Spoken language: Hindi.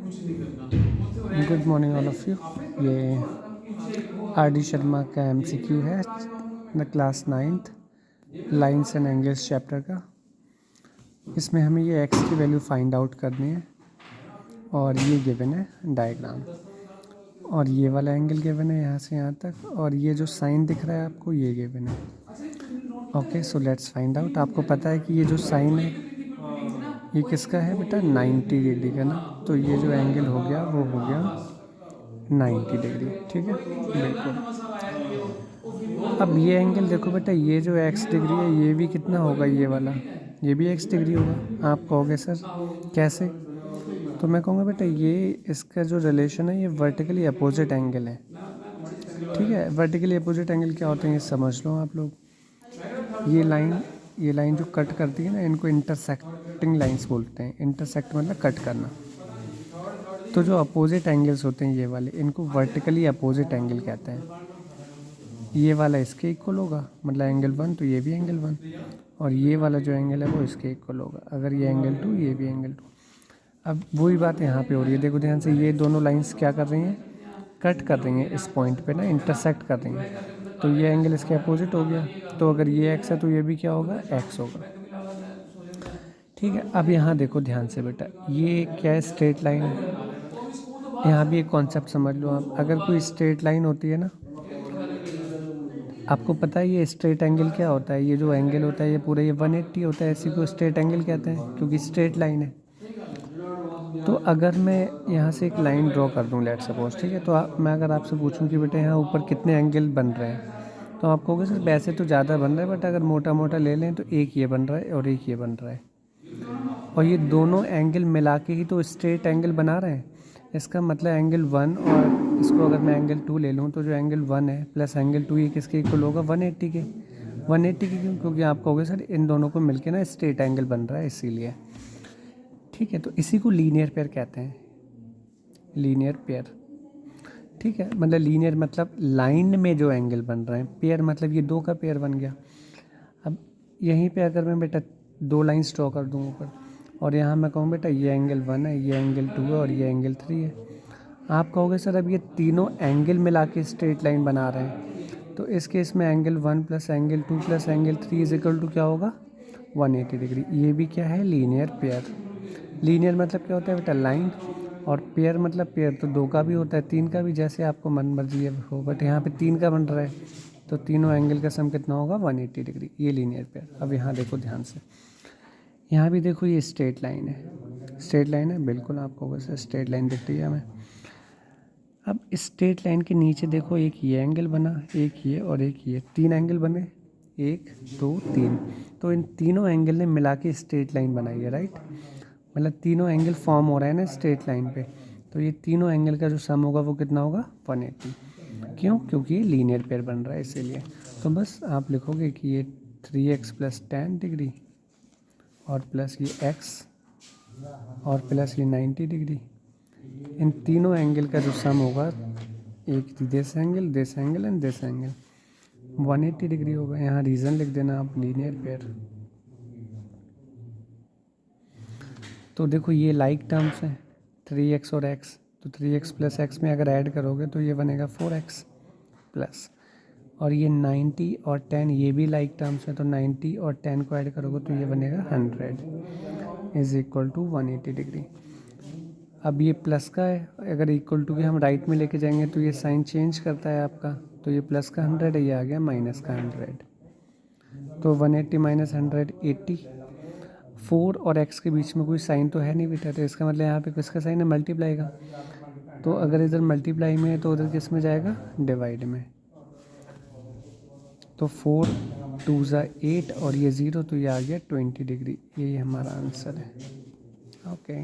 Good morning all of you. ये आर डी शर्मा का MCQ है the class 9th lines and angles chapter का। इसमें हमें ये एक्स की वैल्यू फाइंड आउट करनी है और ये गिवन है डायग्राम, और ये वाला एंगल गिवन है यहाँ से यहाँ तक, और ये जो साइन दिख रहा है आपको ये गिवन है। Okay, so let's find out. आपको पता है कि ये जो साइन है ये किसका है बेटा, 90 डिग्री का ना। तो ये जो एंगल हो गया वो हो गया 90 डिग्री, ठीक है बिल्कुल। अब ये एंगल देखो बेटा, ये जो x डिग्री है ये भी कितना होगा, ये वाला ये भी x डिग्री होगा। आप कहोगे सर कैसे, तो मैं कहूँगा बेटा ये इसका जो रिलेशन है ये वर्टिकली अपोजिट एंगल है, ठीक है। वर्टिकली अपोजिट एंगल क्या होते हैं ये समझ लो आप लोग। ये लाइन जो कट करती है ना, इनको इंटरसेक्टिंग लाइंस बोलते हैं। इंटरसेक्ट मतलब कट करना। तो जो अपोजिट एंगल्स होते हैं ये वाले, इनको वर्टिकली अपोजिट एंगल कहते हैं। ये वाला इसके इक्वल होगा, मतलब एंगल 1, तो ये भी एंगल 1, और ये वाला जो एंगल है वो इसके इक्वल होगा। अगर ये एंगल 2, ये भी एंगल 2। अब वही बात यहाँ पे हो रही है, देखो ध्यान से, ये दोनों लाइंस क्या कर रही हैं, कट कर रही हैं इस पॉइंट पे ना, इंटरसेक्ट कर रही हैं। तो ये एंगल इसके अपोजिट हो गया। तो अगर ये एक्स है तो ये भी क्या होगा, एक्स होगा, ठीक है। अब यहाँ देखो ध्यान से बेटा, ये क्या है, स्ट्रेट लाइन है। यहाँ भी एक कॉन्सेप्ट समझ लो आप, अगर कोई स्ट्रेट लाइन होती है ना, आपको पता है ये स्ट्रेट एंगल क्या होता है, ये जो एंगल होता है ये पूरा ये 180 होता है, इसी को स्ट्रेट एंगल कहते हैं क्योंकि स्ट्रेट लाइन है। तो अगर मैं यहाँ से एक लाइन ड्रॉ कर दूँ लेट सपोज, ठीक है, तो मैं अगर आपसे पूछूं कि बेटे यहाँ ऊपर कितने एंगल बन रहे हैं, तो आप कहोगे सर वैसे तो ज़्यादा बन रहा है, बट अगर मोटा मोटा ले लें तो एक ये बन रहा है और एक ये बन रहा है, और ये दोनों एंगल मिला के ही तो स्ट्रेट एंगल बना रहे हैं। इसका मतलब एंगल 1, और इसको अगर मैं एंगल 2 ले लूँ तो जो एंगल 1 है प्लस एंगल 2 ये किसके इक्वल होगा, 180 के। 180 के क्यों, क्योंकि आप कहोगे सर इन दोनों को मिलके ना स्ट्रेट एंगल बन रहा है इसीलिए, ठीक है। तो इसी को लीनियर पेयर कहते हैं, लीनियर पेयर, ठीक है। मतलब लीनियर मतलब लाइन में जो एंगल बन रहे हैं, पेयर मतलब ये दो का पेयर बन गया। अब यहीं पे अगर मैं बेटा दो लाइंस ड्रॉ कर दूँ ऊपर, और यहाँ मैं कहूँ बेटा ये एंगल 1 है, ये एंगल 2 है और ये एंगल 3 है, आप कहोगे सर अब ये तीनों एंगल मिला के स्ट्रेट लाइन बना रहे हैं, तो इस केस में angle 1 plus angle 2 plus angle 3 is equal to क्या होगा, 180 डिग्री। ये भी क्या है, लीनियर पेयर। लीनियर मतलब क्या होता है बेटा, लाइन, और पेयर मतलब पेयर तो दो का भी होता है, तीन का भी, जैसे आपको मन मर्जी है हो, बट यहाँ पे तीन का बन रहा है, तो तीनों एंगल का सम कितना होगा, 180 डिग्री। ये लीनियर पेयर। अब यहाँ देखो ध्यान से, यहाँ भी देखो ये स्ट्रेट लाइन है, स्ट्रेट लाइन है बिल्कुल, आपको वैसे स्ट्रेट लाइन दिख रही है हमें। अब स्ट्रेट लाइन के नीचे देखो, एक ये एंगल बना, एक ये और एक ये, तीन एंगल बने, 1 2 3। तो इन तीनों एंगल ने मिला के स्ट्रेट लाइन बनाई है, राइट। मतलब तीनों एंगल फॉर्म हो रहा है ना स्ट्रेट लाइन पे, तो ये तीनों एंगल का जो सम होगा वो कितना होगा, 180। क्यों, क्योंकि ये लीनियर पेयर बन रहा है इसीलिए। तो बस आप लिखोगे कि ये 3x प्लस 10 डिग्री और प्लस ये x और प्लस ये 90 डिग्री, इन तीनों एंगल का जो सम होगा, एक this angle and this angle, 180 degree होगा। यहाँ रीज़न लिख देना आप, लीनियर पेयर। तो देखो ये लाइक टर्म्स हैं, 3x और x, तो 3x प्लस x में अगर ऐड करोगे तो ये बनेगा 4x प्लस, और ये 90 और 10 ये भी लाइक टर्म्स हैं, तो 90 और 10 को ऐड करोगे तो ये बनेगा 100 इज इक्वल टू 180 डिग्री। अब ये प्लस का है, अगर इक्वल टू के हम राइट में लेके जाएंगे तो ये साइन चेंज करता है आपका, तो ये प्लस का 100 है, ये आ गया माइनस का 100, तो 180 माइनस 100 80। 4 और x के बीच में कोई साइन तो है नहीं बेटा, तो इसका मतलब यहाँ पे किसका साइन है, मल्टीप्लाई का। तो अगर इधर मल्टीप्लाई में है तो उधर किस में जाएगा, डिवाइड में। तो 4 2 8 और ये 0, तो ये आ गया 20 डिग्री। यही हमारा आंसर है। ओके।